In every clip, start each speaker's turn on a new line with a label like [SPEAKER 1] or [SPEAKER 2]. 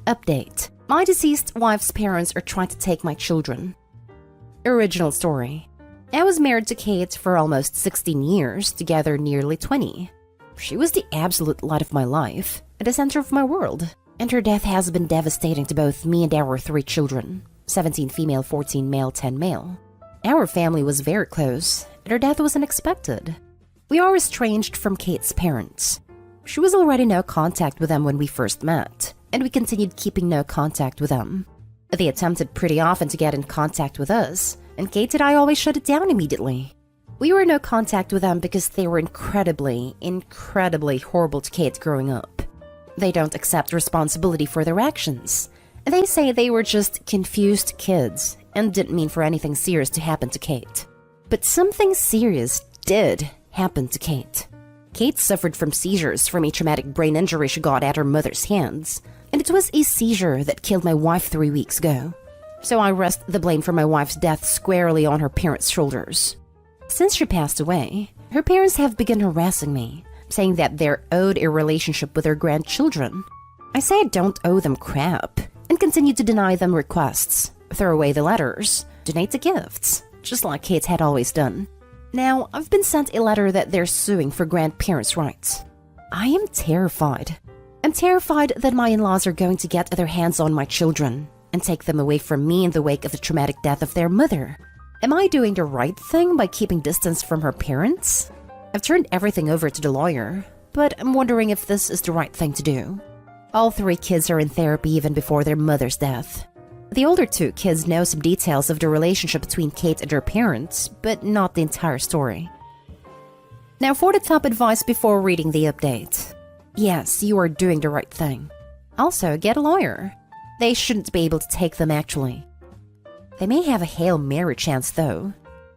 [SPEAKER 1] Update. My deceased wife's parents are trying to take my children. Original story. I was married to Kate for almost 16 years, together nearly 20. She was the absolute light of my life, at the center of my world, and her death has been devastating to both me and our 3 children, 17 female, 14 male, 10 male. Our family was very close, and her death was unexpected. We are estranged from Kate's parents. She was already no contact with them when we first met, and we continued keeping no contact with them. They attempted pretty often to get in contact with us, and Kate and I always shut it down immediately. We were in no contact with them because they were incredibly horrible to Kate growing up. They don't accept responsibility for their actions. They say they were just confused kids and didn't mean for anything serious to happen to Kate. But something serious did happen to Kate. Kate suffered from seizures from a traumatic brain injury she got at her mother's hands, and it was a seizure that killed my wife 3 weeks ago. So I rest the blame for my wife's death squarely on her parents' shoulders. Since she passed away, her parents have begun harassing me, saying that they're owed a relationship with their grandchildren. I say I don't owe them crap, and continue to deny them requests, throw away the letters, donate the gifts, just like Kate had always done. Now, I've been sent a letter that they're suing for grandparents' rights. I am terrified. I'm terrified that my in-laws are going to get their hands on my children and take them away from me in the wake of the traumatic death of their mother. Am I doing the right thing by keeping distance from her parents? I've turned everything over to the lawyer, but I'm wondering if this is the right thing to do. All 3 kids are in therapy even before their mother's death. The older 2 kids know some details of the relationship between Kate and her parents, but not the entire story. Now for the top advice before reading the update. Yes, you are doing the right thing. Also, get a lawyer. They shouldn't be able to take them actually. They may have a Hail Mary chance though.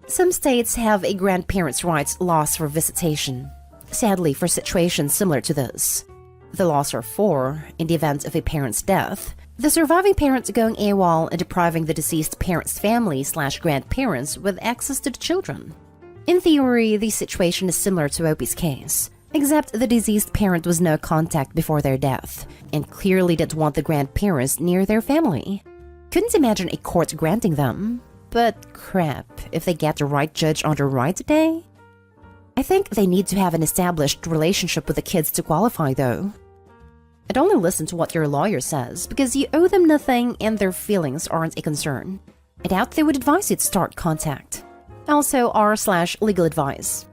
[SPEAKER 1] Some states have a grandparents' rights laws for visitation, sadly for situations similar to this. The laws are for, in the event of a parent's death, the surviving parent going AWOL and depriving the deceased parent's family/grandparents with access to the children. In theory, the situation is similar to Opie's case, except the deceased parent was no contact before their death, and clearly didn't want the grandparents near their family. Couldn't imagine a court granting them, but crap, if they get the right judge on the right day? I think they need to have an established relationship with the kids to qualify though. And only listen to what your lawyer says, because you owe them nothing and their feelings aren't a concern. I doubt they would advise you to start contact. Also r/legal advice.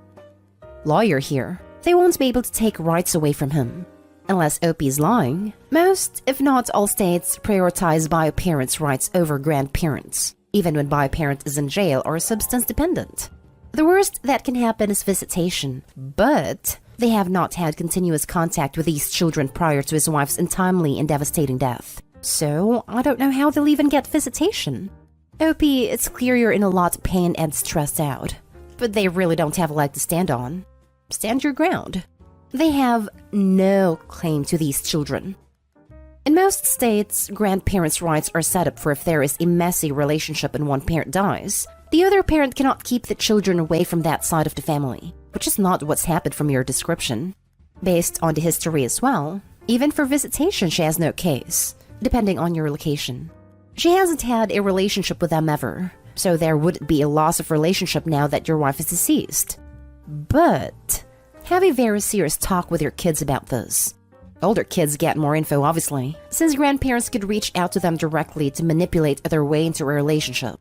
[SPEAKER 1] Lawyer here. They won't be able to take rights away from him. Unless OP is lying, most, if not all states, prioritize bio-parents' rights over grandparents, even when bio-parent is in jail or substance dependent. The worst that can happen is visitation, but they have not had continuous contact with these children prior to his wife's untimely and devastating death. So, I don't know how they'll even get visitation. OP, it's clear you're in a lot of pain and stressed out, but they really don't have a leg to stand on. Stand your ground. They have no claim to these children. In most states, grandparents' rights are set up for if there is a messy relationship and one parent dies, the other parent cannot keep the children away from that side of the family, which is not what's happened from your description. Based on the history as well, even for visitation she has no case, depending on your location. She hasn't had a relationship with them ever, so there wouldn't be a loss of relationship now that your wife is deceased. But have a very serious talk with your kids about this. Older kids get more info obviously, since grandparents could reach out to them directly to manipulate their way into a relationship.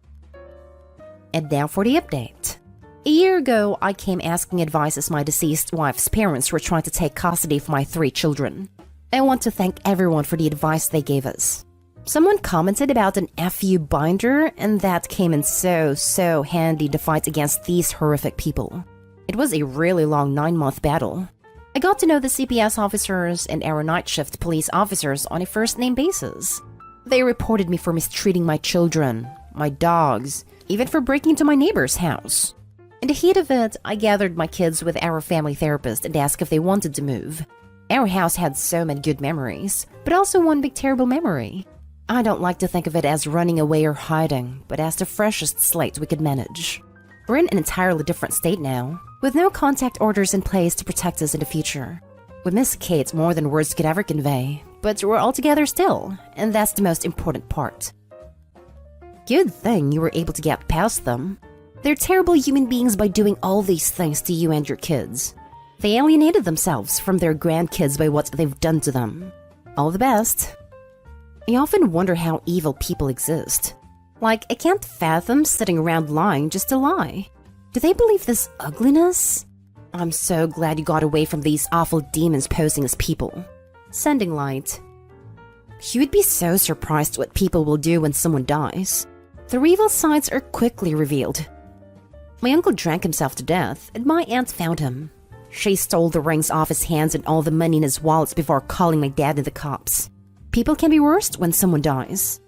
[SPEAKER 1] And now for the update. A year ago, I came asking advice as my deceased wife's parents were trying to take custody of my 3 children. I want to thank everyone for the advice they gave us. Someone commented about an FU binder, and that came in so handy to fight against these horrific people. It was a really long 9-month battle. I got to know the CPS officers and our night shift police officers on a first-name basis. They reported me for mistreating my children, my dogs, even for breaking into my neighbor's house. In the heat of it, I gathered my kids with our family therapist and asked if they wanted to move. Our house had so many good memories, but also one big terrible memory. I don't like to think of it as running away or hiding, but as the freshest slate we could manage. We're in an entirely different state now, with no contact orders in place to protect us in the future. We miss Kate more than words could ever convey, but we're all together still, and that's the most important part. Good thing you were able to get past them. They're terrible human beings by doing all these things to you and your kids. They alienated themselves from their grandkids by what they've done to them. All the best. I often wonder how evil people exist. Like, I can't fathom sitting around lying just to lie. Do they believe this ugliness? I'm so glad you got away from these awful demons posing as people. Sending light. You would be so surprised what people will do when someone dies. Their evil sides are quickly revealed. My uncle drank himself to death, and my aunt found him. She stole the rings off his hands and all the money in his wallets before calling my dad and the cops. People can be worse when someone dies.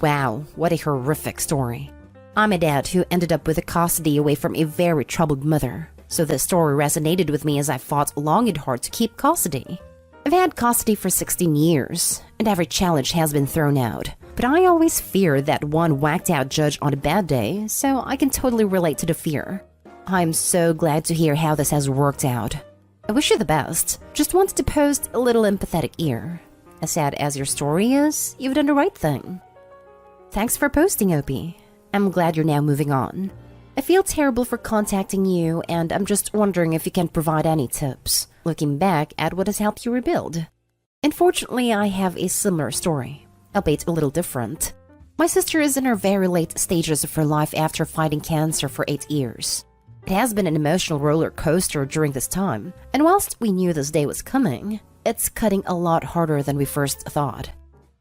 [SPEAKER 1] Wow, what a horrific story. I'm a dad who ended up with a custody away from a very troubled mother, so this story resonated with me as I fought long and hard to keep custody. I've had custody for 16 years, and every challenge has been thrown out, but I always fear that one whacked out judge on a bad day, so I can totally relate to the fear. I'm so glad to hear how this has worked out. I wish you the best. Just wanted to post a little empathetic ear. As sad as your story is, you've done the right thing. Thanks for posting, Opie. I'm glad you're now moving on. I feel terrible for contacting you, and I'm just wondering if you can provide any tips, looking back at what has helped you rebuild. Unfortunately, I have a similar story, albeit a little different. My sister is in her very late stages of her life after fighting cancer for 8 years. It has been an emotional roller coaster during this time, and whilst we knew this day was coming, it's cutting a lot harder than we first thought.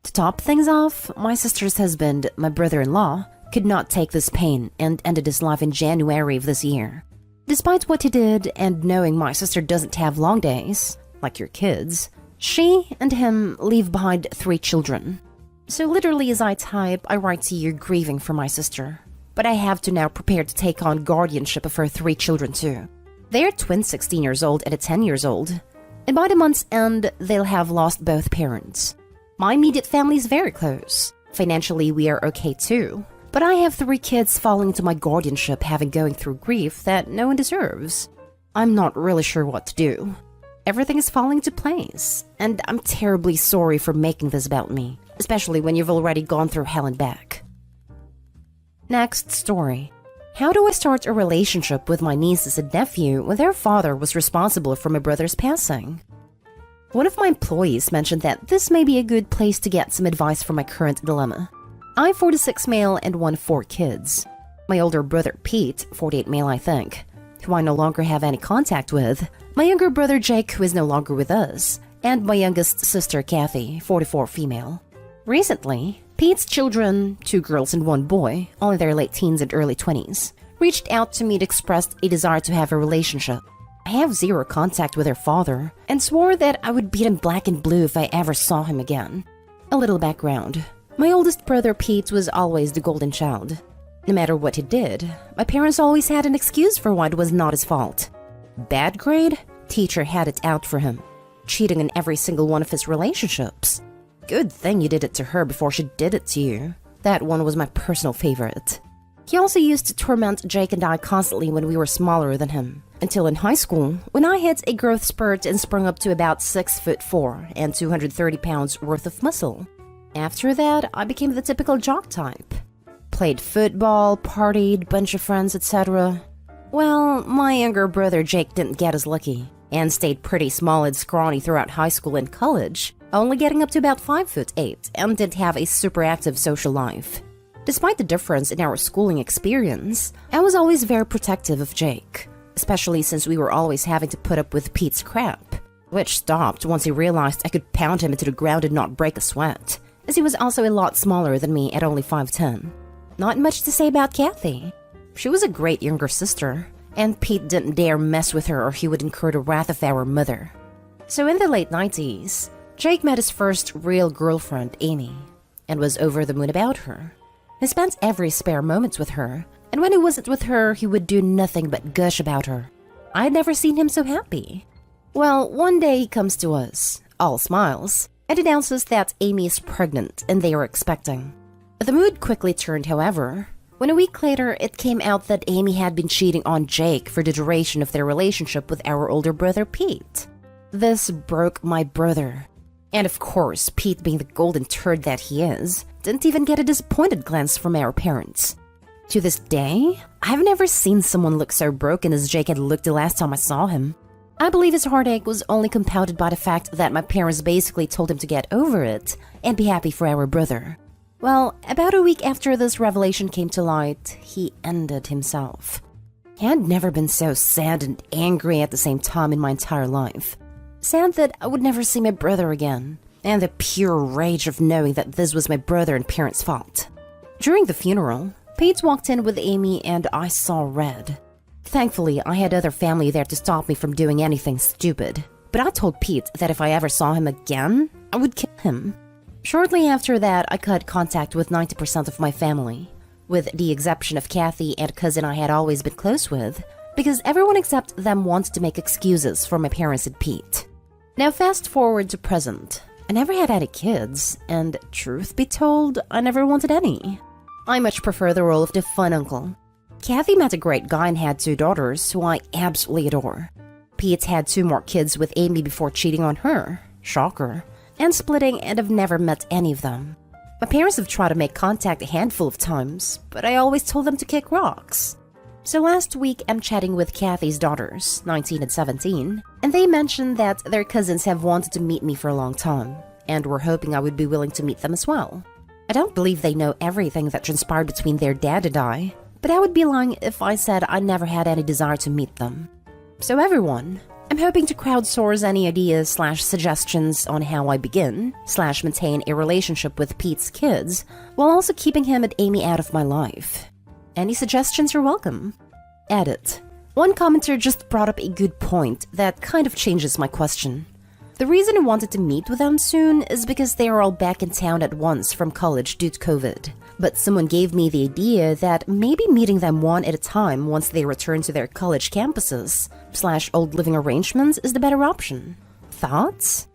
[SPEAKER 1] To top things off, my sister's husband, my brother-in-law, could not take this pain and ended his life in January of this year. Despite what he did, and knowing my sister doesn't have long days, like your kids, she and him leave behind 3 children. So literally as I type, I write to you grieving for my sister. But I have to now prepare to take on guardianship of her 3 children too. They are twins 16 years old and a 10 years old. And by the month's end, they'll have lost both parents. My immediate family is very close. Financially, we are okay too. But I have 3 kids falling into my guardianship having going through grief that no one deserves. I'm not really sure what to do. Everything is falling into place, and I'm terribly sorry for making this about me, especially when you've already gone through hell and back. Next story. How do I start a relationship with my nieces and nephew when their father was responsible for my brother's passing? One of my employees mentioned that this may be a good place to get some advice for my current dilemma. I'm 46 male and 4 kids. My older brother Pete, 48 male I think, who I no longer have any contact with, my younger brother Jake, who is no longer with us, and my youngest sister Kathy, 44 female. Recently, Pete's children, 2 girls and 1 boy, all in their late teens and early 20s, reached out to me and expressed a desire to have a relationship. I have 0 contact with their father, and swore that I would beat him black and blue if I ever saw him again. A little background. My oldest brother Pete was always the golden child. No matter what he did, my parents always had an excuse for why it was not his fault. Bad grade? Teacher had it out for him. Cheating in every single one of his relationships. Good thing you did it to her before she did it to you. That one was my personal favorite. He also used to torment Jake and I constantly when we were smaller than him. Until in high school, when I hit a growth spurt and sprung up to about 6'4" and 230 pounds worth of muscle. After that, I became the typical jock type. Played football, partied, bunch of friends, etc. Well, my younger brother Jake didn't get as lucky, and stayed pretty small and scrawny throughout high school and college, only getting up to about 5'8", and didn't have a super active social life. Despite the difference in our schooling experience, I was always very protective of Jake, especially since we were always having to put up with Pete's crap, which stopped once he realized I could pound him into the ground and not break a sweat, as he was also a lot smaller than me at only 5'10". Not much to say about Kathy. She was a great younger sister, and Pete didn't dare mess with her or he would incur the wrath of our mother. So in the late 90s, Jake met his first real girlfriend, Amy, and was over the moon about her. He spent every spare moment with her, and when he wasn't with her, he would do nothing but gush about her. I had never seen him so happy. Well, one day he comes to us, all smiles, and announces that Amy is pregnant and they are expecting. The mood quickly turned, however, when a week later it came out that Amy had been cheating on Jake for the duration of their relationship with our older brother Pete. This broke my brother. And of course, Pete, being the golden turd that he is, didn't even get a disappointed glance from our parents. To this day, I've never seen someone look so broken as Jake had looked the last time I saw him. I believe his heartache was only compounded by the fact that my parents basically told him to get over it and be happy for our brother. Well, about a week after this revelation came to light, he ended himself. I had never been so sad and angry at the same time in my entire life. Sad that I would never see my brother again, and the pure rage of knowing that this was my brother and parents' fault. During the funeral, Pete walked in with Amy and I saw red. Thankfully, I had other family there to stop me from doing anything stupid, but I told Pete that if I ever saw him again, I would kill him. Shortly after that, I cut contact with 90% of my family, with the exception of Kathy and a cousin I had always been close with, because everyone except them wanted to make excuses for my parents and Pete. Now fast forward to present. I never had any kids, and truth be told, I never wanted any. I much prefer the role of the fun uncle. Kathy met a great guy and had 2 daughters, who I absolutely adore. Pete had 2 more kids with Amy before cheating on her. Shocker. And splitting, and I've never met any of them. My parents have tried to make contact a handful of times, but I always told them to kick rocks. So last week, I'm chatting with Kathy's daughters, 19 and 17, and they mentioned that their cousins have wanted to meet me for a long time, and were hoping I would be willing to meet them as well. I don't believe they know everything that transpired between their dad and I, but I would be lying if I said I never had any desire to meet them. So everyone, I'm hoping to crowdsource any ideas/suggestions on how I begin/maintain a relationship with Pete's kids, while also keeping him and Amy out of my life. Any suggestions are welcome. Edit. One commenter just brought up a good point that kind of changes my question. The reason I wanted to meet with them soon is because they are all back in town at once from college due to COVID. But someone gave me the idea that maybe meeting them one at a time once they return to their college campuses/old living arrangements is the better option. Thoughts?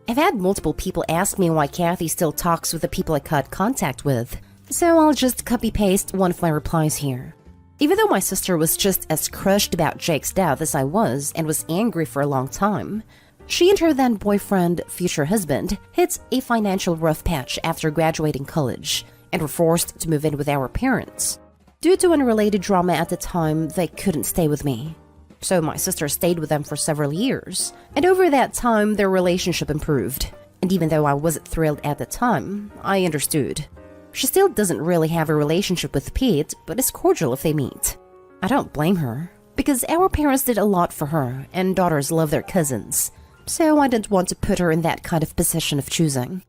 [SPEAKER 1] I've had multiple people ask me why Kathy still talks with the people I cut contact with, so I'll just copy-paste one of my replies here. Even though my sister was just as crushed about Jake's death as I was and was angry for a long time, she and her then boyfriend, future husband, hit a financial rough patch after graduating college, and were forced to move in with our parents. Due to unrelated drama at the time, they couldn't stay with me. So my sister stayed with them for several years, and over that time their relationship improved. And even though I wasn't thrilled at the time, I understood. She still doesn't really have a relationship with Pete, but is cordial if they meet. I don't blame her, because our parents did a lot for her, and daughters love their cousins, so I didn't want to put her in that kind of position of choosing.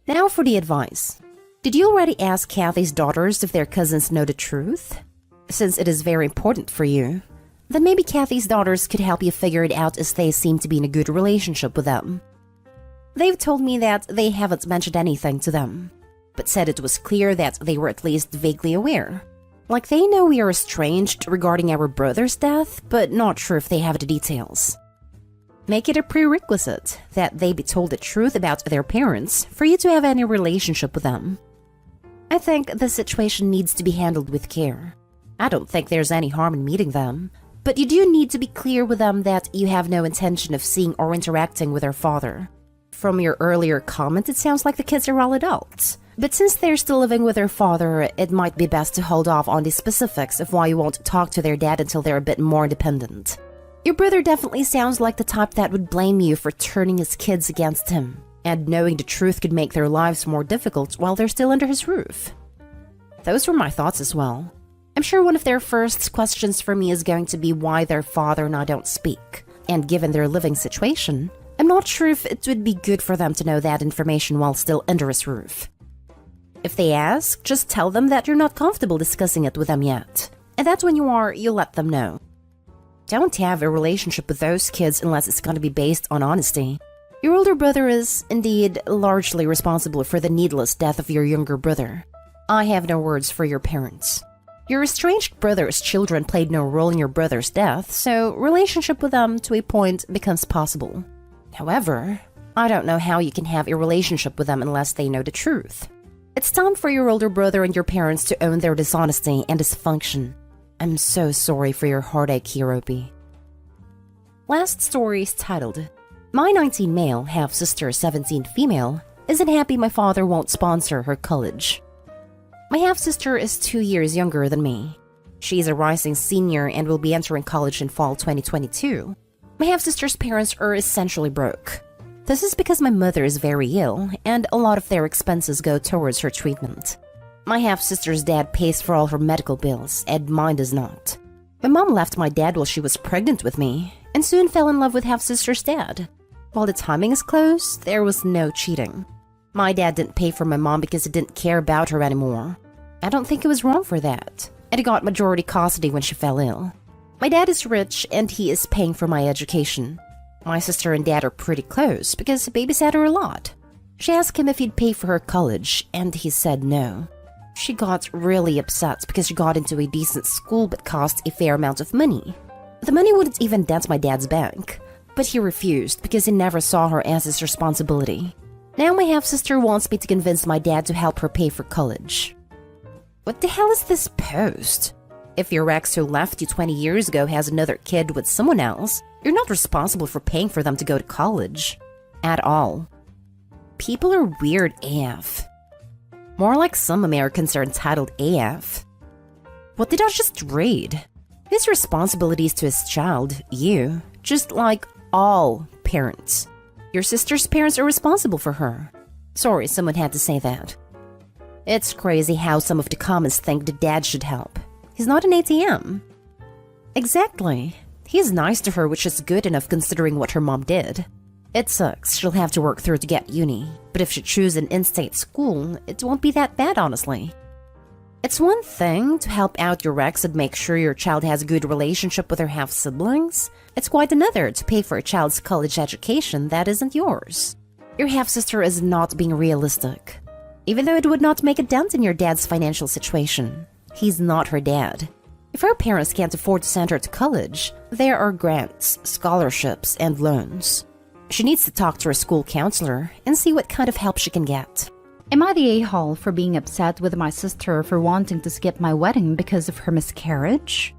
[SPEAKER 1] Now for the advice. Did you already ask Kathy's daughters if their cousins know the truth? Since it is very important for you, then maybe Kathy's daughters could help you figure it out, as they seem to be in a good relationship with them. They've told me that they haven't mentioned anything to them, but said it was clear that they were at least vaguely aware. Like they know we are estranged regarding our brother's death, but not sure if they have the details. Make it a prerequisite that they be told the truth about their parents for you to have any relationship with them. I think the situation needs to be handled with care. I don't think there's any harm in meeting them, but you do need to be clear with them that you have no intention of seeing or interacting with their father. From your earlier comment, it sounds like the kids are all adults. But since they're still living with their father, it might be best to hold off on the specifics of why you won't talk to their dad until they're a bit more independent. Your brother definitely sounds like the type that would blame you for turning his kids against him, and knowing the truth could make their lives more difficult while they're still under his roof. Those were my thoughts as well. I'm sure one of their first questions for me is going to be why their father and I don't speak, and given their living situation, I'm not sure if it would be good for them to know that information while still under his roof. If they ask, just tell them that you're not comfortable discussing it with them yet, and that when you are, you'll let them know. Don't have a relationship with those kids unless it's going to be based on honesty. Your older brother is, indeed, largely responsible for the needless death of your younger brother. I have no words for your parents. Your estranged brother's children played no role in your brother's death, so relationship with them to a point becomes possible. However, I don't know how you can have a relationship with them unless they know the truth. It's time for your older brother and your parents to own their dishonesty and dysfunction. I'm so sorry for your heartache, Hirobi. Last story is titled, My 19 male, half-sister 17 female, isn't happy my father won't sponsor her college. My half-sister is 2 years younger than me. She is a rising senior and will be entering college in fall 2022. My half-sister's parents are essentially broke. This is because my mother is very ill, and a lot of their expenses go towards her treatment. My half-sister's dad pays for all her medical bills, and mine does not. My mom left my dad while she was pregnant with me, and soon fell in love with half-sister's dad. While the timing is close, there was no cheating. My dad didn't pay for my mom because he didn't care about her anymore. I don't think it was wrong for that, and he got majority custody when she fell ill. My dad is rich, and he is paying for my education. My sister and dad are pretty close because he babysat her a lot. She asked him if he'd pay for her college, and he said no. She got really upset because she got into a decent school but cost a fair amount of money. The money wouldn't even dent my dad's bank, but he refused because he never saw her as his responsibility. Now my half-sister wants me to convince my dad to help her pay for college. What the hell is this post? If your ex who left you 20 years ago has another kid with someone else, you're not responsible for paying for them to go to college. At all. People are weird AF. More like some Americans are entitled AF. What did I just read? His responsibilities to his child, you, just like all parents. Your sister's parents are responsible for her. Sorry, someone had to say that. It's crazy how some of the comments think the dad should help. He's not an ATM. Exactly. He's nice to her, which is good enough considering what her mom did. It sucks, she'll have to work through to get uni, but if she chooses an in-state school, it won't be that bad, honestly. It's one thing to help out your ex and make sure your child has a good relationship with her half-siblings. It's quite another to pay for a child's college education that isn't yours. Your half-sister is not being realistic. Even though it would not make a dent in your dad's financial situation, he's not her dad. If her parents can't afford to send her to college, there are grants, scholarships, and loans. She needs to talk to her school counselor and see what kind of help she can get.
[SPEAKER 2] Am I the a-hole for being upset with my sister for wanting to skip my wedding because of her miscarriage?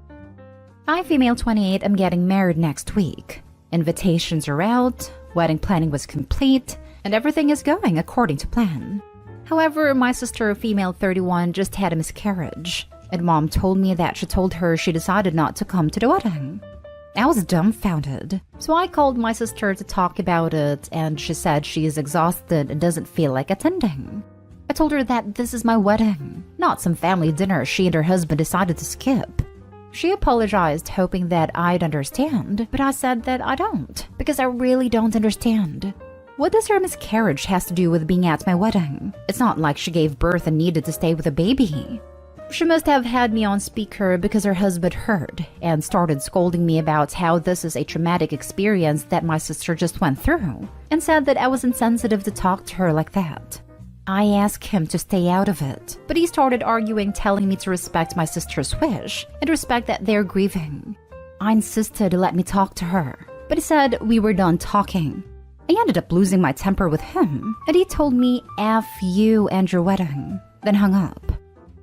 [SPEAKER 2] I, female 28, am getting married next week. Invitations are out, wedding planning was complete, and everything is going according to plan. However, my sister, female 31, just had a miscarriage, and mom told me that she told her she decided not to come to the wedding. I was dumbfounded, so I called my sister to talk about it, and she said she is exhausted and doesn't feel like attending. I told her that this is my wedding, not some family dinner she and her husband decided to skip. She apologized, hoping that I'd understand, but I said that I don't, because I really don't understand. What does her miscarriage has to do with being at my wedding? It's not like she gave birth and needed to stay with a baby. She must have had me on speaker because her husband heard and started scolding me about how this is a traumatic experience that my sister just went through, and said that I was insensitive to talk to her like that. I asked him to stay out of it, but he started arguing, telling me to respect my sister's wish and respect that they're grieving. I insisted to let me talk to her, but he said we were done talking. I ended up losing my temper with him, and he told me F you and your wedding, then hung up.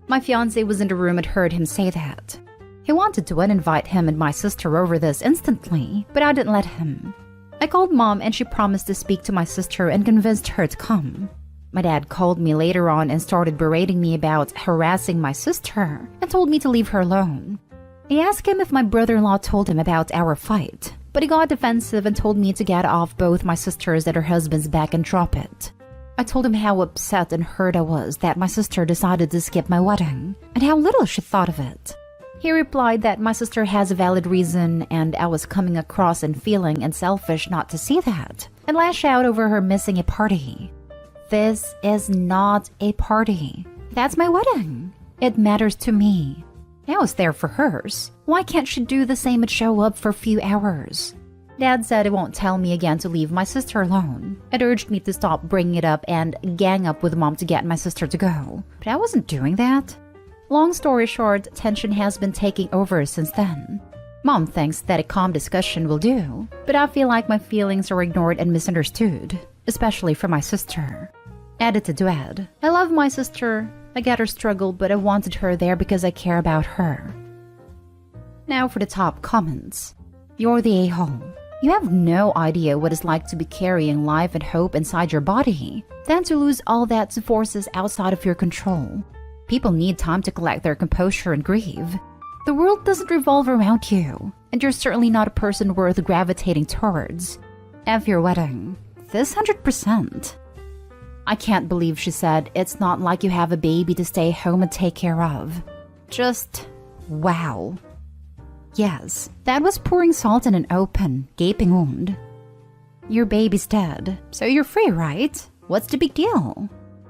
[SPEAKER 2] My fiancé was in the room and heard him say that. He wanted to uninvite him and my sister over this instantly, but I didn't let him. I called mom and she promised to speak to my sister and convinced her to come. My dad called me later on and started berating me about harassing my sister and told me to leave her alone. I asked him if my brother-in-law told him about our fight, but he got defensive and told me to get off both my sister's and her husband's back and drop it. I told him how upset and hurt I was that my sister decided to skip my wedding, and how little she thought of it. He replied that my sister has a valid reason, and I was coming across and feeling and selfish not to see that, and lash out over her missing a party. This is not a party. That's my wedding. It matters to me. I was there for hers. Why can't she do the same and show up for a few hours? Dad said he won't tell me again to leave my sister alone, and urged me to stop bringing it up and gang up with mom to get my sister to go. But I wasn't doing that. Long story short, tension has been taking over since then. Mom thinks that a calm discussion will do, but I feel like my feelings are ignored and misunderstood, especially for my sister. Edited to add, I love my sister. I get her struggle, but I wanted her there because I care about her. Now for the top comments. You're the a-hole. You have no idea what it's like to be carrying life and hope inside your body, then to lose all that to forces outside of your control. People need time to collect their composure and grieve. The world doesn't revolve around you, and you're certainly not a person worth gravitating towards. F your wedding. This 100%. I can't believe she said it's not like you have a baby to stay home and take care of. Just wow. Yes, that was pouring salt in an open, gaping wound. Your baby's dead, so you're free, right? What's the big deal?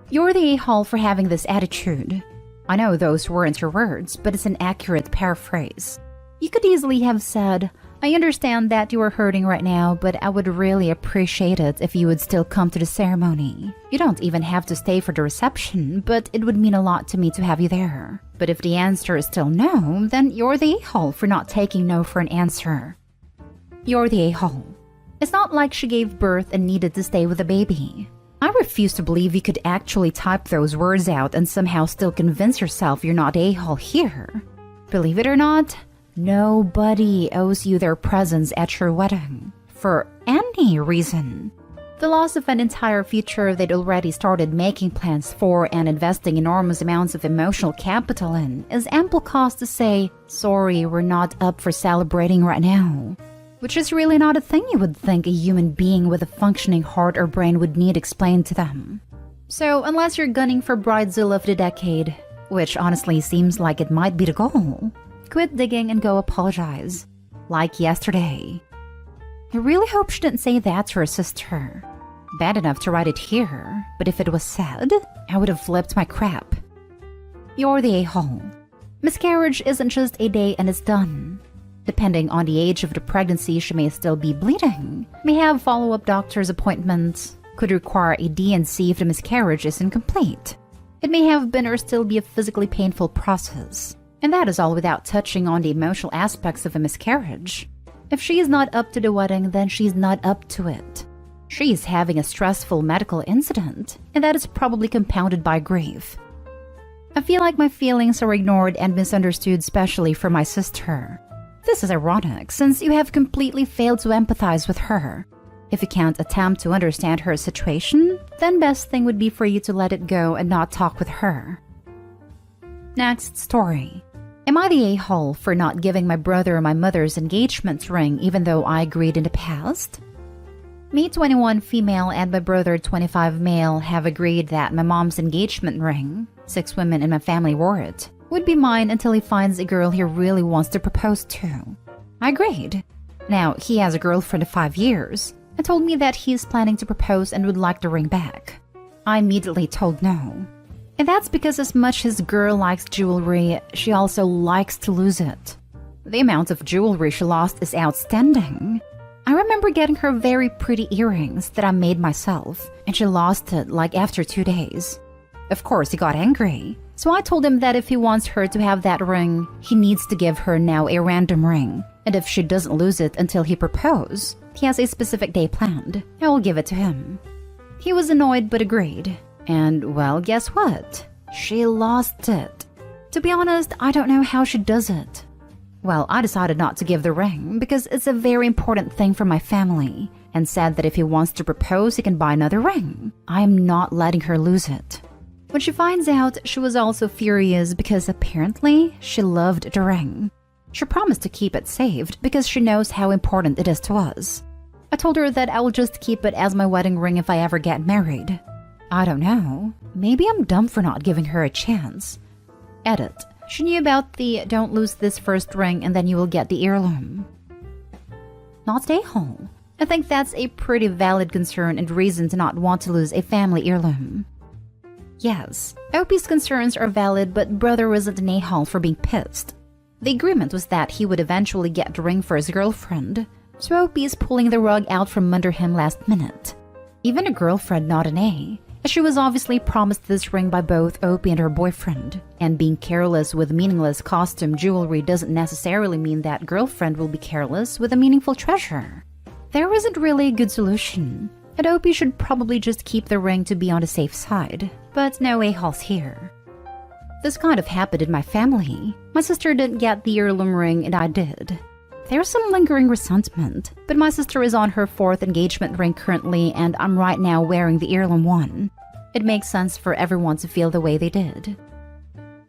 [SPEAKER 2] You're the a-hole for having this attitude. I know those weren't your words, but it's an accurate paraphrase. You could easily have said, I understand that you are hurting right now, but I would really appreciate it if you would still come to the ceremony. You don't even have to stay for the reception, but it would mean a lot to me to have you there. But if the answer is still no, then you're the a-hole for not taking no for an answer. You're the a-hole. It's not like she gave birth and needed to stay with the baby. I refuse to believe you could actually type those words out and somehow still convince yourself you're not a-hole here. Believe it or not, nobody owes you their presence at your wedding, for any reason. The loss of an entire future they'd already started making plans for and investing enormous amounts of emotional capital in is ample cause to say, sorry, we're not up for celebrating right now. Which is really not a thing you would think a human being with a functioning heart or brain would need explained to them. So unless you're gunning for Bridezilla of the decade, which honestly seems like it might be the goal, quit digging and go apologize. Like yesterday. I really hope she didn't say that to her sister. Bad enough to write it here, but if it was said, I would have flipped my crap. You're the a-hole. Miscarriage isn't just a day and it's done. Depending on the age of the pregnancy, she may still be bleeding, may have follow-up doctor's appointments, could require a D&C if the miscarriage is incomplete. It may have been or still be a physically painful process. And that is all without touching on the emotional aspects of a miscarriage. If she is not up to the wedding, then she's not up to it. She is having a stressful medical incident, and that is probably compounded by grief. I feel like my feelings are ignored and misunderstood, especially for my sister. This is ironic, since you have completely failed to empathize with her. If you can't attempt to understand her situation, then best thing would be for you to let it go and not talk with her. Next story. Am I the a-hole for not giving my brother my mother's engagement ring even though I agreed in the past? Me 21 female and my brother 25 male have agreed that my mom's engagement ring, 6 women in my family wore it, would be mine until he finds a girl he really wants to propose to. I agreed. Now, he has a girlfriend of 5 years and told me that he is planning to propose and would like the ring back. I immediately told no. And that's because as much as girl likes jewelry, she also likes to lose it. The amount of jewelry she lost is outstanding. I remember getting her very pretty earrings that I made myself, and she lost it like after 2 days. Of course, he got angry. So I told him that if he wants her to have that ring, he needs to give her now a random ring. And if she doesn't lose it until he proposes, he has a specific day planned. I will give it to him. He was annoyed but agreed. And well, guess what? She lost it. To be honest, I don't know how she does it. Well, I decided not to give the ring because it's a very important thing for my family, and said that if he wants to propose, he can buy another ring. I am not letting her lose it. When she finds out, she was also furious because apparently she loved the ring. She promised to keep it saved because she knows how important it is to us. I told her that I will just keep it as my wedding ring if I ever get married. I don't know. Maybe I'm dumb for not giving her a chance. Edit. She knew about the don't lose this first ring and then you will get the heirloom. Not stay home. I think that's a pretty valid concern and reason to not want to lose a family heirloom. Yes, Opie's concerns are valid, but brother wasn't an a-hole for being pissed. The agreement was that he would eventually get the ring for his girlfriend, so Opie is pulling the rug out from under him last minute. Even a girlfriend, not an A, as she was obviously promised this ring by both Opie and her boyfriend, and being careless with meaningless costume jewelry doesn't necessarily mean that girlfriend will be careless with a meaningful treasure. There isn't really a good solution, and Opie should probably just keep the ring to be on the safe side, but no a-holes here. This kind of happened in my family. My sister didn't get the heirloom ring and I did. There's some lingering resentment, but my sister is on her 4th engagement ring currently, and I'm right now wearing the heirloom one. It makes sense for everyone to feel the way they did.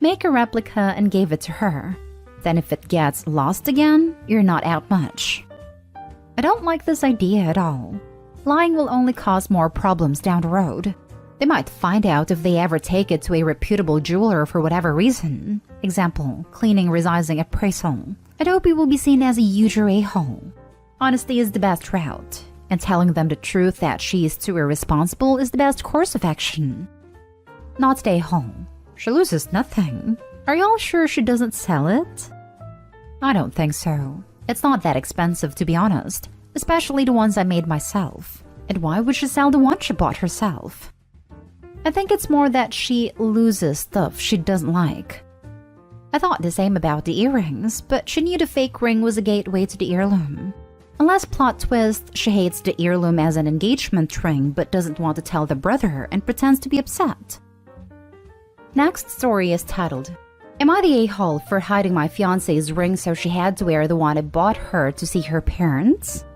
[SPEAKER 2] Make a replica and give it to her. Then if it gets lost again, you're not out much. I don't like this idea at all. Lying will only cause more problems down the road. They might find out if they ever take it to a reputable jeweler for whatever reason. Example, cleaning resizing appraisal. Adobe will be seen as a huge a-hole. Honesty is the best route, and telling them the truth that she is too irresponsible is the best course of action. Not stay home. She loses nothing. Are y'all sure she doesn't sell it? I don't think so. It's not that expensive, to be honest, especially the ones I made myself. And why would she sell the one she bought herself? I think it's more that she loses stuff she doesn't like. I thought the same about the earrings, but she knew the fake ring was a gateway to the heirloom. Unless plot twist, she hates the heirloom as an engagement ring but doesn't want to tell the brother and pretends to be upset. Next story is titled, Am I the a-hole for hiding my fiancé's ring so she had to wear the one I bought her to see her parents?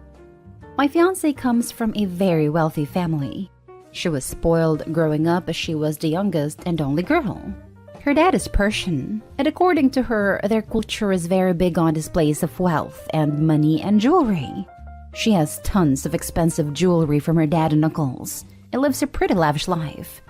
[SPEAKER 2] My fiancé comes from a very wealthy family. She was spoiled growing up as she was the youngest and only girl. Her dad is Persian, and according to her, their culture is very big on displays of wealth and money and jewelry. She has tons of expensive jewelry from her dad and uncles, and lives a pretty lavish life.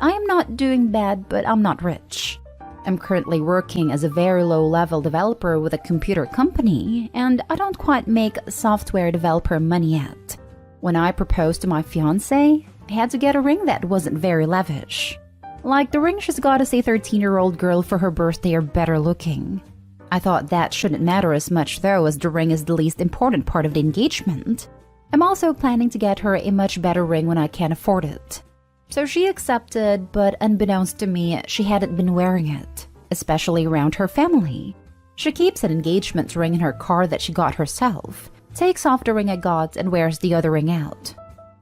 [SPEAKER 2] I am not doing bad, but I'm not rich. I'm currently working as a very low-level developer with a computer company, and I don't quite make software developer money yet. When I proposed to my fiancé, I had to get a ring that wasn't very lavish. Like the ring she's got as a 13-year-old girl for her birthday or better looking. I thought that shouldn't matter as much though, as the ring is the least important part of the engagement. I'm also planning to get her a much better ring when I can afford it. So she accepted, but unbeknownst to me, she hadn't been wearing it, especially around her family. She keeps an engagement ring in her car that she got herself, takes off the ring I got and wears the other ring out.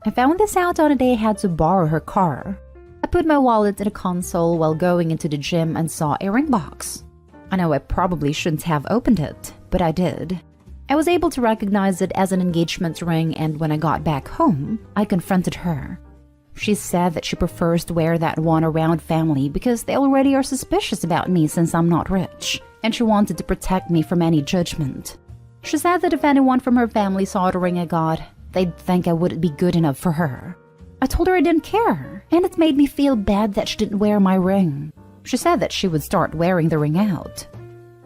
[SPEAKER 2] I found this out on a day I had to borrow her car. I put my wallet in a console while going into the gym and saw a ring box. I know I probably shouldn't have opened it, but I did. I was able to recognize it as an engagement ring, and when I got back home, I confronted her. She said that she prefers to wear that one around family because they already are suspicious about me since I'm not rich, and she wanted to protect me from any judgment. She said that if anyone from her family saw the ring I got, they'd think I wouldn't be good enough for her. I told her I didn't care, and it made me feel bad that she didn't wear my ring. She said that she would start wearing the ring out.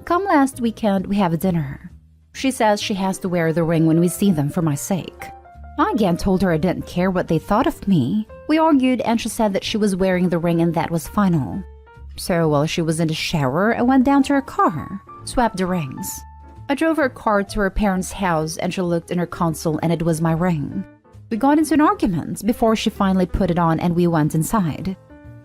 [SPEAKER 2] Come last weekend, we have a dinner. She says she has to wear the ring when we see them for my sake. I again told her I didn't care what they thought of me. We argued, and she said that she was wearing the ring and that was final. So while she was in the shower, I went down to her car, swapped the rings. I drove her car to her parents' house, and she looked in her console and it was my ring. We got into an argument before she finally put it on and we went inside.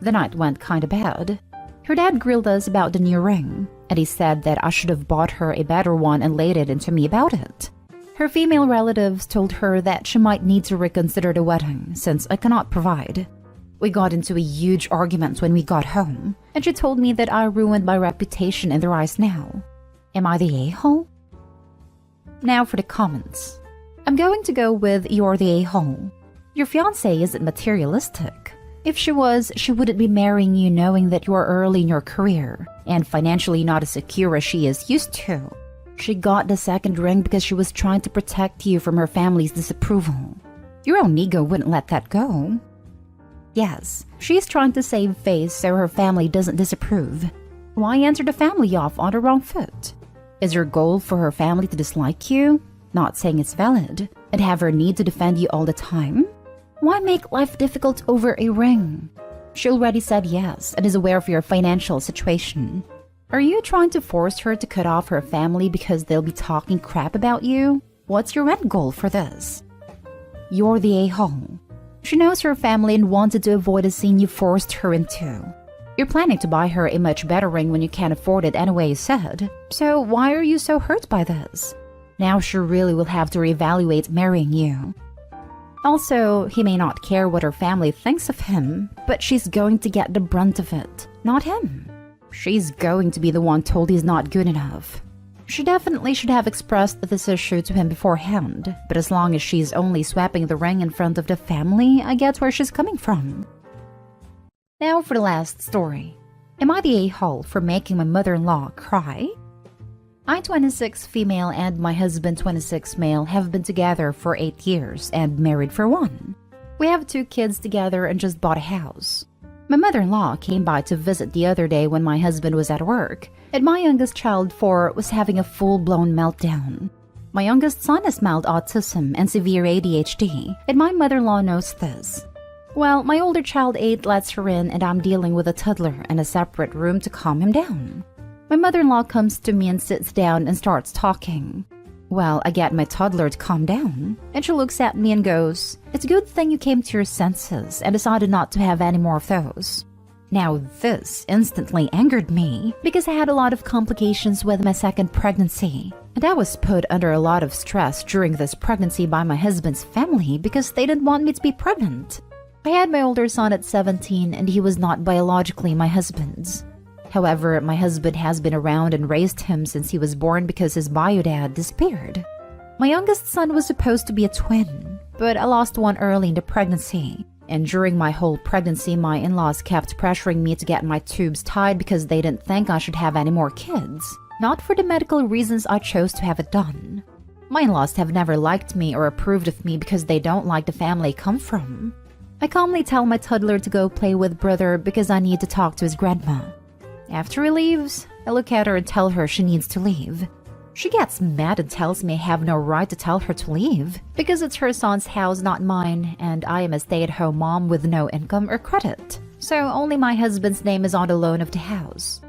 [SPEAKER 2] The night went kinda bad. Her dad grilled us about the new ring, and he said that I should have bought her a better one and laid it into me about it. Her female relatives told her that she might need to reconsider the wedding since I cannot provide. We got into a huge argument when we got home, and she told me that I ruined my reputation in their eyes now. Am I the a-hole? Now for the comments. I'm going to go with you're the a-hole. Your fiancé isn't materialistic. If she was, she wouldn't be marrying you knowing that you are early in your career and financially not as secure as she is used to. She got the second ring because she was trying to protect you from her family's disapproval. Your own ego wouldn't let that go. Yes, she's trying to save face so her family doesn't disapprove. Why enter the family off on the wrong foot? Is your goal for her family to dislike you? Not saying it's valid, and have her need to defend you all the time? Why make life difficult over a ring? She already said yes and is aware of your financial situation. Are you trying to force her to cut off her family because they'll be talking crap about you? What's your end goal for this? You're the a-hole. She knows her family and wanted to avoid a scene you forced her into. You're planning to buy her a much better ring when you can't afford it anyway, you said. So why are you so hurt by this? Now she really will have to reevaluate marrying you. Also, he may not care what her family thinks of him, but she's going to get the brunt of it, not him. She's going to be the one told he's not good enough. She definitely should have expressed this issue to him beforehand, but as long as she's only swapping the ring in front of the family, I get where she's coming from. Now for the last story. Am I the a-hole for making my mother-in-law cry? I, 26 female, and my husband, 26 male, have been together for 8 years and married for 1. We have 2 kids together and just bought a house. My mother-in-law came by to visit the other day when my husband was at work, and my youngest child, 4, was having a full-blown meltdown. My youngest son has mild autism and severe ADHD, and my mother-in-law knows this. Well, my older child, 8, lets her in, and I'm dealing with a toddler in a separate room to calm him down. My mother-in-law comes to me and sits down and starts talking. Well, I get my toddler to calm down, and she looks at me and goes, "It's a good thing you came to your senses and decided not to have any more of those." Now this instantly angered me because I had a lot of complications with my second pregnancy, and I was put under a lot of stress during this pregnancy by my husband's family because they didn't want me to be pregnant. I had my older son at 17 and he was not biologically my husband's. However, my husband has been around and raised him since he was born because his bio dad disappeared. My youngest son was supposed to be a twin, but I lost one early in the pregnancy. And during my whole pregnancy, my in-laws kept pressuring me to get my tubes tied because they didn't think I should have any more kids. Not for the medical reasons I chose to have it done. My in-laws have never liked me or approved of me because they don't like the family I come from. I calmly tell my toddler to go play with brother because I need to talk to his grandma. After he leaves, I look at her and tell her she needs to leave. She gets mad and tells me I have no right to tell her to leave because it's her son's house, not mine, and I am a stay-at-home mom with no income or credit. So only my husband's name is on the loan of the house.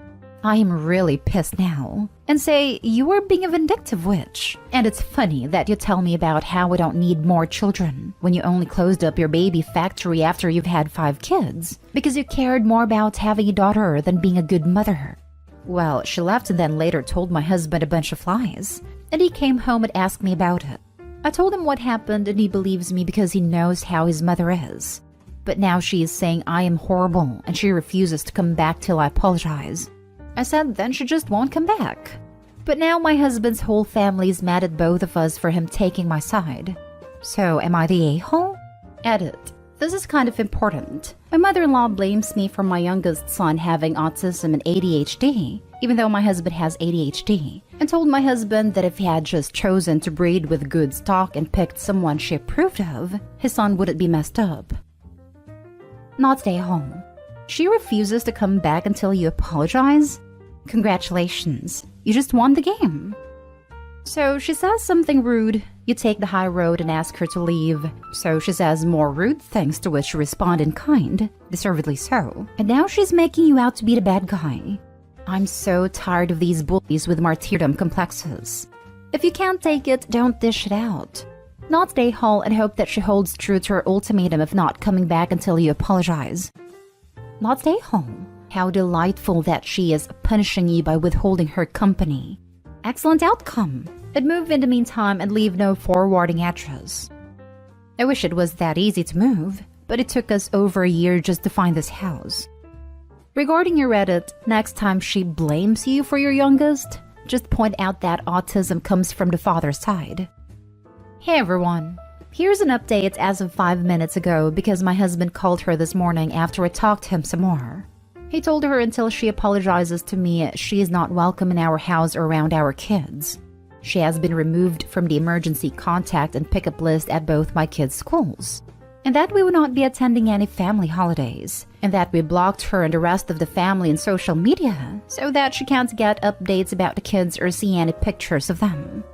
[SPEAKER 2] I am really pissed now and say, "You are being a vindictive witch." And it's funny that you tell me about how I don't need more children when you only closed up your baby factory after you've had 5 kids because you cared more about having a daughter than being a good mother. Well, she left and then later told my husband a bunch of lies, and he came home and asked me about it. I told him what happened and he believes me because he knows how his mother is. But now she is saying I am horrible and she refuses to come back till I apologize. I said then she just won't come back. But now my husband's whole family is mad at both of us for him taking my side. So am I the a-hole? Edit. This is kind of important. My mother-in-law blames me for my youngest son having autism and ADHD, even though my husband has ADHD, and told my husband that if he had just chosen to breed with good stock and picked someone she approved of, his son wouldn't be messed up. Not stay home. She refuses to come back until you apologize? Congratulations, you just won the game. So she says something rude, you take the high road and ask her to leave. So she says more rude things to which you respond in kind, deservedly so. And now she's making you out to be the bad guy. I'm so tired of these bullies with martyrdom complexes. If you can't take it, don't dish it out. Not stay home and hope that she holds true to her ultimatum of not coming back until you apologize. Not stay home. How delightful that she is punishing you by withholding her company. Excellent outcome. And move in the meantime and leave no forwarding address. I wish it was that easy to move, but it took us over a year just to find this house. Regarding your Reddit, next time she blames you for your youngest, just point out that autism comes from the father's side. Hey everyone. Here's an update as of 5 minutes ago because my husband called her this morning after I talked to him some more. He told her until she apologizes to me, she is not welcome in our house or around our kids. She has been removed from the emergency contact and pickup list at both my kids' schools. And that we will not be attending any family holidays. And that we blocked her and the rest of the family in social media so that she can't get updates about the kids or see any pictures of them.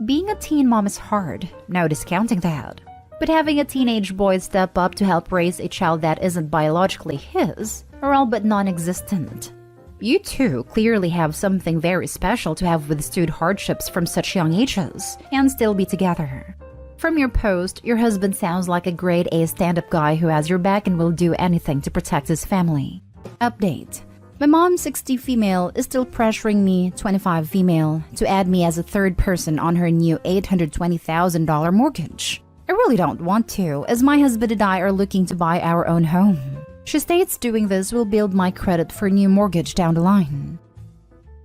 [SPEAKER 2] Being a teen mom is hard, no discounting that. But having a teenage boy step up to help raise a child that isn't biologically his are all but non-existent. You too clearly have something very special to have withstood hardships from such young ages and still be together. From your post, your husband sounds like a grade A stand-up guy who has your back and will do anything to protect his family. Update. My mom, 60 female, is still pressuring me, 25 female, to add me as a third person on her new $820,000 mortgage. I really don't want to, as my husband and I are looking to buy our own home. She states doing this will build my credit for a new mortgage down the line.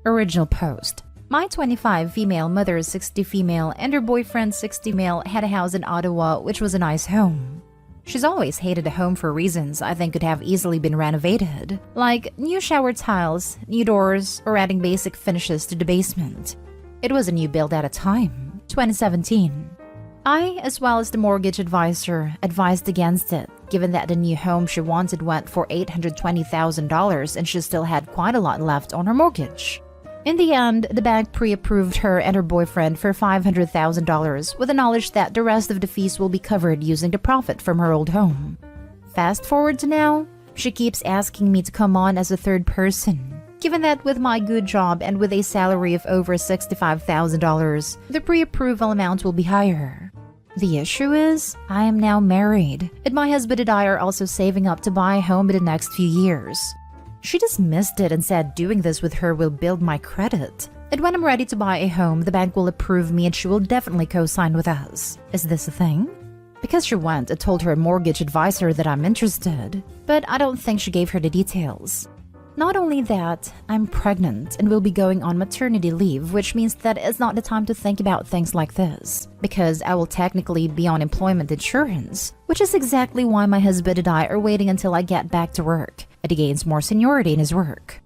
[SPEAKER 2] Original post. My 25 female mother, 60 female, and her boyfriend, 60 male, had a house in Ottawa, which was a nice home. She's always hated the home for reasons I think could have easily been renovated, like new shower tiles, new doors, or adding basic finishes to the basement. It was a new build at a time, 2017. I, as well as the mortgage advisor, advised against it, given that the new home she wanted went for $820,000 and she still had quite a lot left on her mortgage. In the end, the bank pre-approved her and her boyfriend for $500,000 with the knowledge that the rest of the fees will be covered using the profit from her old home. Fast forward to now, she keeps asking me to come on as a third person. Given that with my good job and with a salary of over $65,000, the pre-approval amount will be higher. The issue is, I am now married, and my husband and I are also saving up to buy a home in the next few years. She dismissed it and said doing this with her will build my credit. And when I'm ready to buy a home, the bank will approve me and she will definitely co-sign with us. Is this a thing? Because she went and told her mortgage advisor that I'm interested, but I don't think she gave her the details. Not only that, I'm pregnant and will be going on maternity leave, which means that it's not the time to think about things like this, because I will technically be on employment insurance, which is exactly why my husband and I are waiting until I get back to work, and he gains more seniority in his work.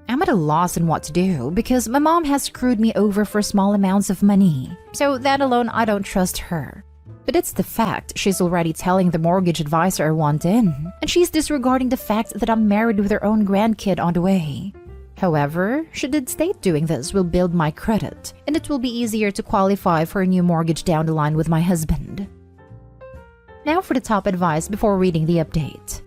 [SPEAKER 2] I'm at a loss in what to do because my mom has screwed me over for small amounts of money, so that alone I don't trust her. But it's the fact she's already telling the mortgage advisor I want in, and she's disregarding the fact that I'm married with her own grandkid on the way. However, she did state doing this will build my credit, and it will be easier to qualify for a new mortgage down the line with my husband. Now for the top advice before reading the update.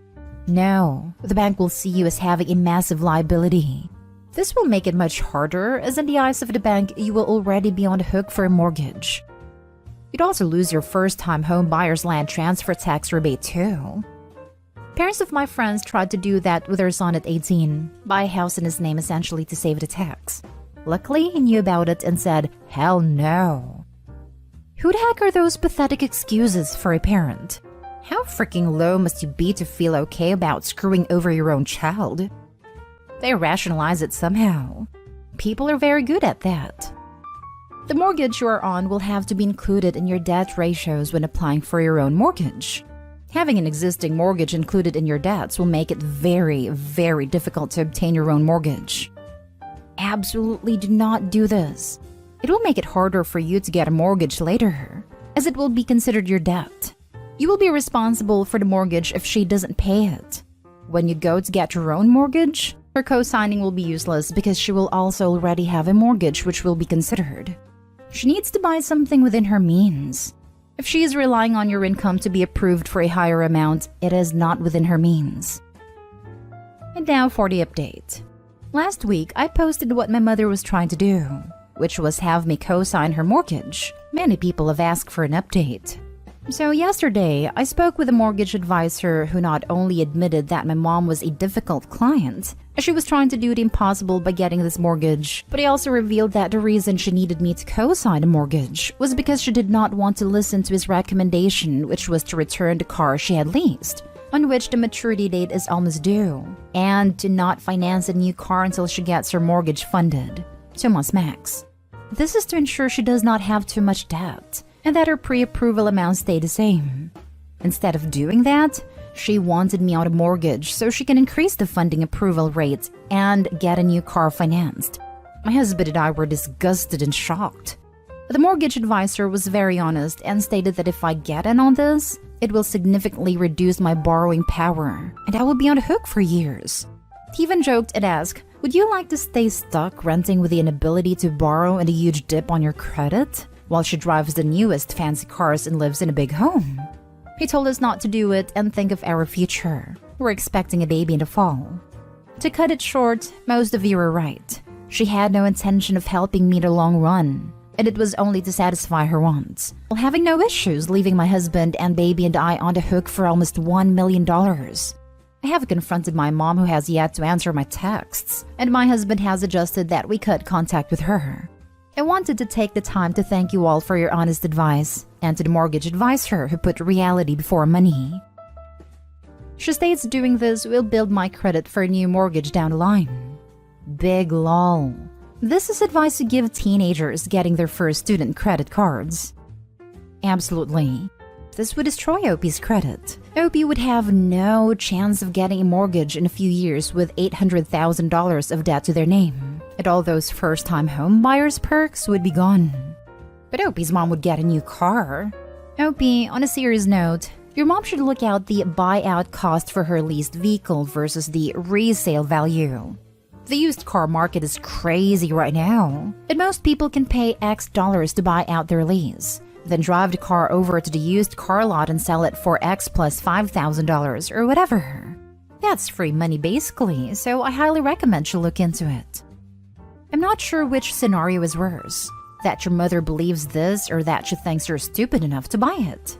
[SPEAKER 2] No, the bank will see you as having a massive liability. This will make it much harder, as in the eyes of the bank, you will already be on the hook for a mortgage. You'd also lose your first-time home buyer's land transfer tax rebate too. Parents of my friends tried to do that with their son at 18, buy a house in his name essentially to save the tax. Luckily, he knew about it and said, hell no. Who the heck are those pathetic excuses for a parent? How freaking low must you be to feel okay about screwing over your own child? They rationalize it somehow. People are very good at that. The mortgage you are on will have to be included in your debt ratios when applying for your own mortgage. Having an existing mortgage included in your debts will make it very, very difficult to obtain your own mortgage. Absolutely do not do this. It will make it harder for you to get a mortgage later, as it will be considered your debt. You will be responsible for the mortgage if she doesn't pay it. When you go to get your own mortgage, her co-signing will be useless because she will also already have a mortgage which will be considered. She needs to buy something within her means. If she is relying on your income to be approved for a higher amount, it is not within her means. And now for the update. Last week, I posted what my mother was trying to do, which was have me co-sign her mortgage. Many people have asked for an update. So yesterday, I spoke with a mortgage advisor who not only admitted that my mom was a difficult client, as she was trying to do the impossible by getting this mortgage, but he also revealed that the reason she needed me to co-sign a mortgage was because she did not want to listen to his recommendation, which was to return the car she had leased, on which the maturity date is almost due, and to not finance a new car until she gets her mortgage funded, 2 months max. This is to ensure she does not have too much debt, and that her pre-approval amount stay the same. Instead of doing that, she wanted me on a mortgage so she can increase the funding approval rate and get a new car financed. My husband and I were disgusted and shocked. The mortgage advisor was very honest and stated that if I get in on this, it will significantly reduce my borrowing power, and I will be on the hook for years. He even joked and asked, would you like to stay stuck renting with the inability to borrow and a huge dip on your credit, while she drives the newest fancy cars and lives in a big home? He told us not to do it and think of our future. We're expecting a baby in the fall. To cut it short, most of you are right. She had no intention of helping me in the long run, and it was only to satisfy her wants, while having no issues leaving my husband and baby and I on the hook for almost $1 million. I have confronted my mom, who has yet to answer my texts, and my husband has adjusted that we cut contact with her. I wanted to take the time to thank you all for your honest advice, and to the mortgage advisor who put reality before money. She states doing this will build my credit for a new mortgage down the line. Big lol. This is advice to give teenagers getting their first student credit cards. Absolutely. This would destroy Opie's credit. Opie would have no chance of getting a mortgage in a few years with $800,000 of debt to their name, and all those first-time home buyers' perks would be gone. But Opie's mom would get a new car. Opie, on a serious note, your mom should look out the buyout cost for her leased vehicle versus the resale value. The used car market is crazy right now, and most people can pay X dollars to buy out their lease, then drive the car over to the used car lot and sell it for X plus $5,000 or whatever. That's free money basically, so I highly recommend you look into it. I'm not sure which scenario is worse, that your mother believes this or that she thinks you're stupid enough to buy it.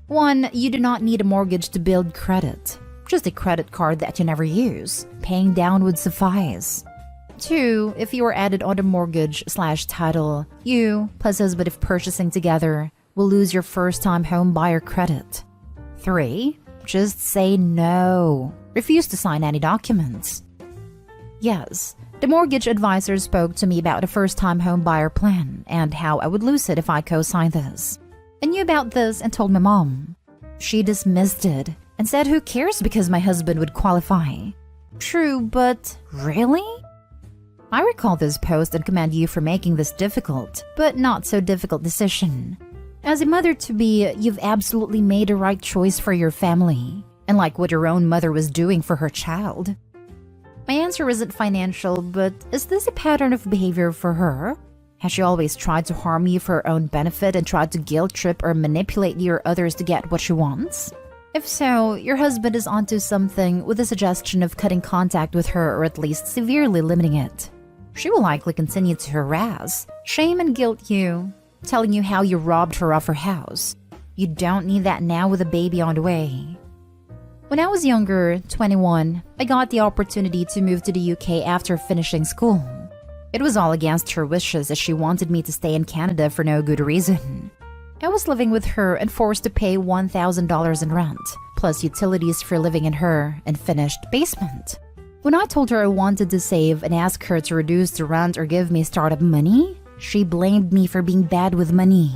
[SPEAKER 2] 1. You do not need a mortgage to build credit. Just a credit card that you never use. Paying down would suffice. 2. If you are added on a mortgage/title, you, plus husband if purchasing together, will lose your first-time home buyer credit. 3. Just say no. Refuse to sign any documents. Yes, the mortgage advisor spoke to me about a first-time home buyer plan and how I would lose it if I co-signed this. I knew about this and told my mom. She dismissed it and said who cares because my husband would qualify. True, but really? I recall this post and commend you for making this difficult, but not so difficult decision. As a mother-to-be, you've absolutely made a right choice for your family, unlike what your own mother was doing for her child. My answer isn't financial, but is this a pattern of behavior for her? Has she always tried to harm you for her own benefit and tried to guilt trip or manipulate you or others to get what she wants? If so, your husband is onto something with a suggestion of cutting contact with her or at least severely limiting it. She will likely continue to harass, shame and guilt you, telling you how you robbed her of her house. You don't need that now with a baby on the way. When I was younger, 21, I got the opportunity to move to the UK after finishing school. It was all against her wishes as she wanted me to stay in Canada for no good reason. I was living with her and forced to pay $1,000 in rent, plus utilities for living in her unfinished basement. When I told her I wanted to save and asked her to reduce the rent or give me startup money, she blamed me for being bad with money.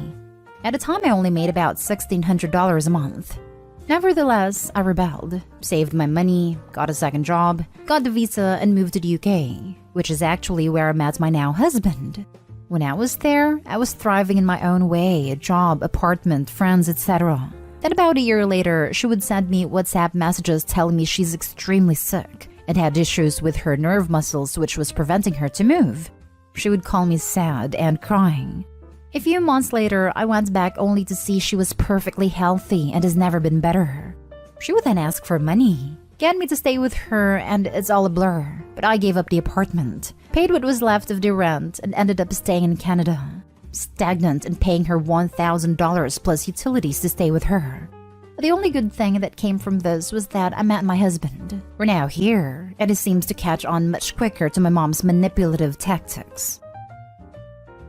[SPEAKER 2] At the time, I only made about $1,600 a month. Nevertheless, I rebelled, saved my money, got a second job, got the visa, and moved to the UK, which is actually where I met my now husband. When I was there, I was thriving in my own way, a job, apartment, friends, etc. Then about a year later, she would send me WhatsApp messages telling me she's extremely sick and had issues with her nerve muscles which was preventing her to move. She would call me sad and crying. A few months later, I went back only to see she was perfectly healthy and has never been better. She would then ask for money, get me to stay with her, and it's all a blur. But I gave up the apartment, paid what was left of the rent, and ended up staying in Canada. Stagnant and paying her $1,000 plus utilities to stay with her. The only good thing that came from this was that I met my husband. We're now here, and he seems to catch on much quicker to my mom's manipulative tactics.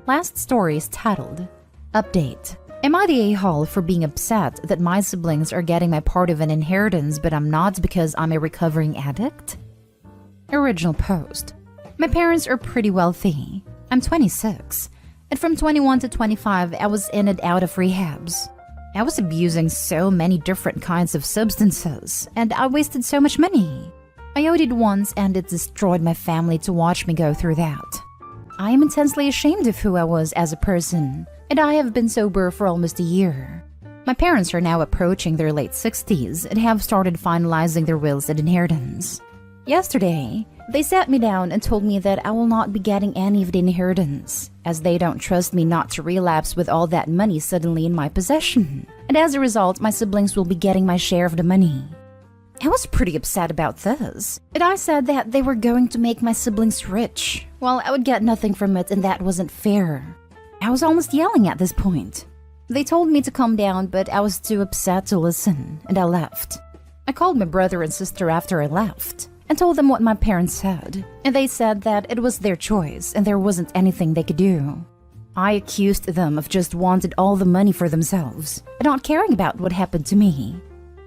[SPEAKER 2] Last story is titled, Update. Am I the a-hole for being upset that my siblings are getting my part of an inheritance but I'm not because I'm a recovering addict? Original post. My parents are pretty wealthy. I'm 26, and from 21 to 25 I was in and out of rehabs. I was abusing so many different kinds of substances, and I wasted so much money. I OD'd once and it destroyed my family to watch me go through that. I am intensely ashamed of who I was as a person, and I have been sober for almost a year. My parents are now approaching their late 60s and have started finalizing their wills and inheritance. Yesterday, they sat me down and told me that I will not be getting any of the inheritance, as they don't trust me not to relapse with all that money suddenly in my possession, and as a result, my siblings will be getting my share of the money. I was pretty upset about this, and I said that they were going to make my siblings rich, while I would get nothing from it, and that wasn't fair. I was almost yelling at this point. They told me to calm down, but I was too upset to listen, and I left. I called my brother and sister after I left, and told them what my parents said, and they said that it was their choice and there wasn't anything they could do. I accused them of just wanted all the money for themselves, and not caring about what happened to me.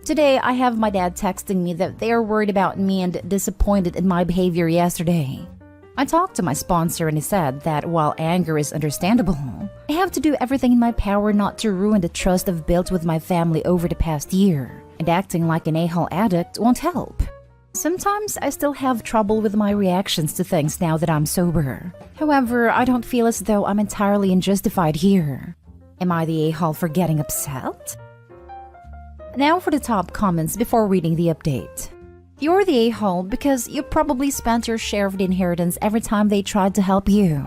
[SPEAKER 2] Today, I have my dad texting me that they are worried about me and disappointed in my behavior yesterday. I talked to my sponsor and he said that while anger is understandable, I have to do everything in my power not to ruin the trust I've built with my family over the past year, and acting like an a-hole addict won't help. Sometimes I still have trouble with my reactions to things now that I'm sober. However, I don't feel as though I'm entirely unjustified here. Am I the a-hole for getting upset? Now for the top comments before reading the update. You're the a-hole because you probably spent your share of the inheritance every time they tried to help you.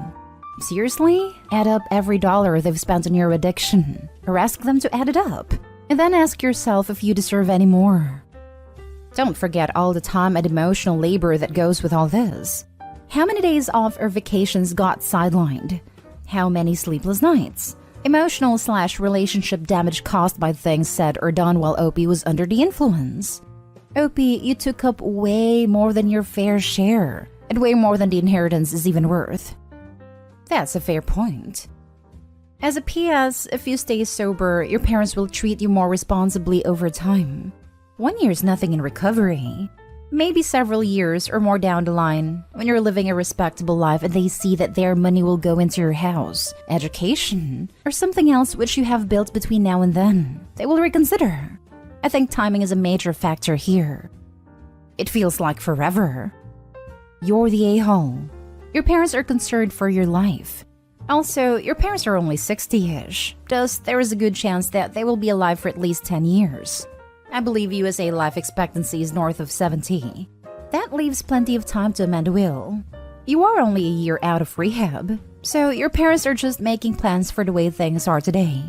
[SPEAKER 2] Seriously? Add up every dollar they've spent on your addiction, or ask them to add it up, and then ask yourself if you deserve any more. Don't forget all the time and emotional labor that goes with all this. How many days off or vacations got sidelined? How many sleepless nights? Emotional/relationship damage caused by things said or done while OP was under the influence. OP, you took up way more than your fair share, and way more than the inheritance is even worth. That's a fair point. As a PS, if you stay sober, your parents will treat you more responsibly over time. 1 year's nothing in recovery. Maybe several years or more down the line, when you're living a respectable life and they see that their money will go into your house, education, or something else which you have built between now and then, they will reconsider. I think timing is a major factor here. It feels like forever. You're the a-hole. Your parents are concerned for your life. Also, your parents are only 60-ish, thus there is a good chance that they will be alive for at least 10 years. I believe USA life expectancy is north of 70. That leaves plenty of time to amend a will. You are only a year out of rehab, so your parents are just making plans for the way things are today.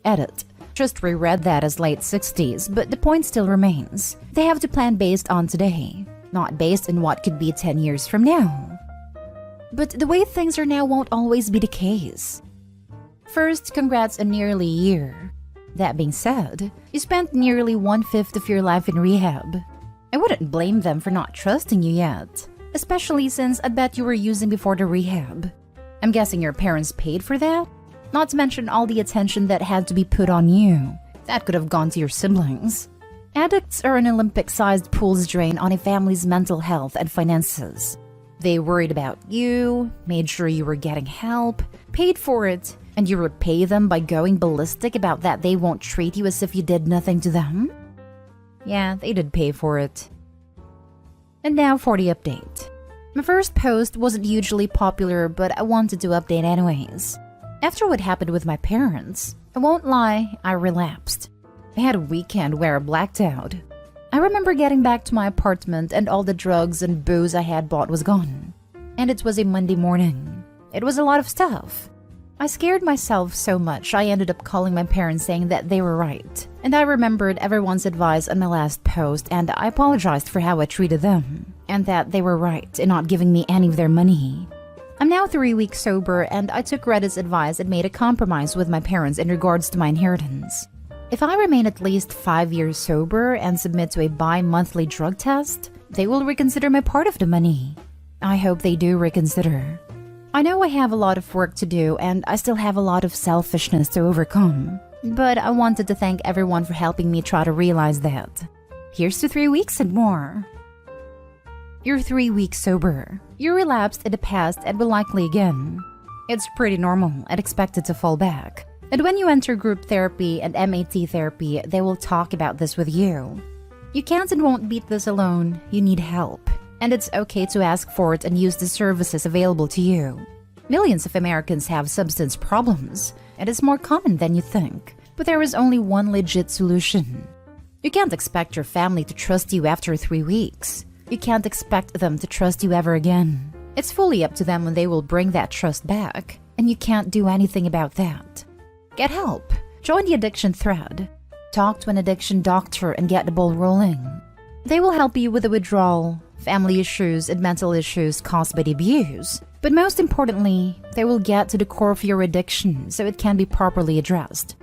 [SPEAKER 2] Edit. Just reread that as late 60s, but the point still remains. They have to plan based on today, not based on what could be 10 years from now. But the way things are now won't always be the case. First, congrats on nearly a year. That being said, you spent nearly 1/5 of your life in rehab. I wouldn't blame them for not trusting you yet, especially since I bet you were using before the rehab. I'm guessing your parents paid for that? Not to mention all the attention that had to be put on you. That could have gone to your siblings. Addicts are an Olympic-sized pool's drain on a family's mental health and finances. They worried about you, made sure you were getting help, paid for it, and you repay them by going ballistic about that they won't treat you as if you did nothing to them? Yeah, they did pay for it. And now for the update. My first post wasn't hugely popular, but I wanted to update anyways. After what happened with my parents, I won't lie, I relapsed. I had a weekend where I blacked out. I remember getting back to my apartment and all the drugs and booze I had bought was gone. And it was a Monday morning. It was a lot of stuff. I scared myself so much I ended up calling my parents saying that they were right. And I remembered everyone's advice on my last post and I apologized for how I treated them. And that they were right in not giving me any of their money. I'm now 3 weeks sober and I took Reddit's advice and made a compromise with my parents in regards to my inheritance. If I remain at least 5 years sober and submit to a bi-monthly drug test, they will reconsider my part of the money. I hope they do reconsider. I know I have a lot of work to do and I still have a lot of selfishness to overcome, but I wanted to thank everyone for helping me try to realize that. Here's to 3 weeks and more. You're 3 weeks sober. You relapsed in the past and will likely again. It's pretty normal and expected to fall back. And when you enter group therapy and MAT therapy, they will talk about this with you. You can't and won't beat this alone. You need help. And it's okay to ask for it and use the services available to you. Millions of Americans have substance problems, and it's more common than you think. But there is only one legit solution. You can't expect your family to trust you after 3 weeks. You can't expect them to trust you ever again. It's fully up to them when they will bring that trust back, and you can't do anything about that. Get help. Join the addiction thread. Talk to an addiction doctor and get the ball rolling. They will help you with the withdrawal, family issues, and mental issues caused by the abuse. But most importantly, they will get to the core of your addiction so it can be properly addressed.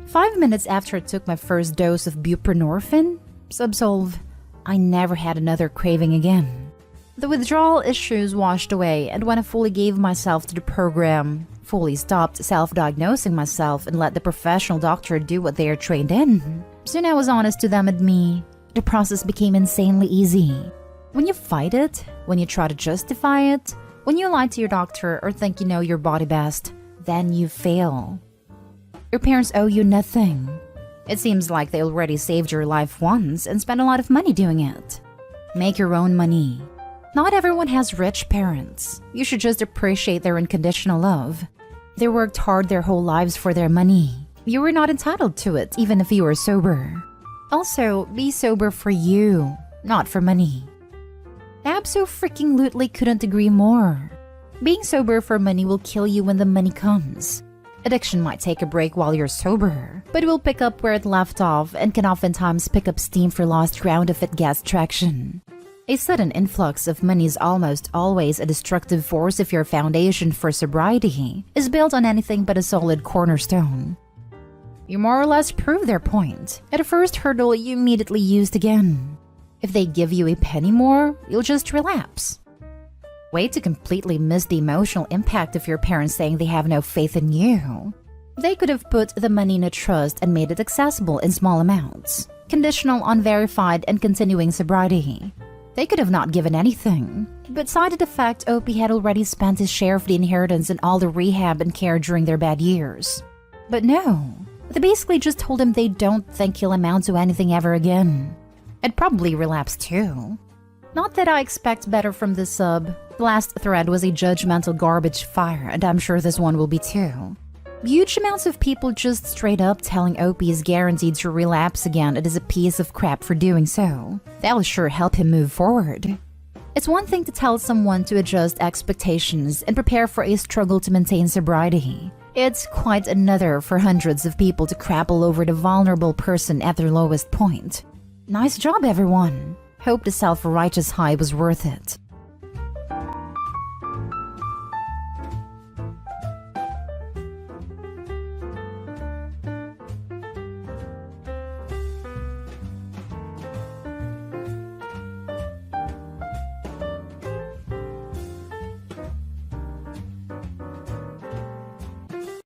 [SPEAKER 2] 5 minutes after I took my first dose of buprenorphine, Subsolve, I never had another craving again. The withdrawal issues washed away, and when I fully gave myself to the program, fully stopped self-diagnosing myself and let the professional doctor do what they are trained in, soon I was honest to them and me, the process became insanely easy. When you fight it, when you try to justify it, when you lie to your doctor or think you know your body best, then you fail. Your parents owe you nothing. It seems like they already saved your life once and spent a lot of money doing it. Make your own money. Not everyone has rich parents. You should just appreciate their unconditional love. They worked hard their whole lives for their money. You were not entitled to it, even if you were sober. Also, be sober for you, not for money. Abso-freaking-lutely couldn't agree more. Being sober for money will kill you when the money comes. Addiction might take a break while you're sober, but it will pick up where it left off and can oftentimes pick up steam for lost ground if it gets traction. A sudden influx of money is almost always a destructive force if your foundation for sobriety is built on anything but a solid cornerstone. You more or less prove their point. At a first hurdle, you immediately used again. If they give you a penny more, you'll just relapse. Way to completely miss the emotional impact of your parents saying they have no faith in you. They could have put the money in a trust and made it accessible in small amounts, conditional on verified and continuing sobriety. They could have not given anything, but cited the fact Opie had already spent his share of the inheritance and all the rehab and care during their bad years. But no, they basically just told him they don't think he'll amount to anything ever again. I'd probably relapse too. Not that I expect better from this sub. The last thread was a judgmental garbage fire, and I'm sure this one will be too. Huge amounts of people just straight up telling Opie is guaranteed to relapse again and is a piece of crap for doing so. That'll sure help him move forward. It's one thing to tell someone to adjust expectations and prepare for a struggle to maintain sobriety. It's quite another for hundreds of people to crap all over the vulnerable person at their lowest point. Nice job, everyone. Hope the self-righteous high was worth it.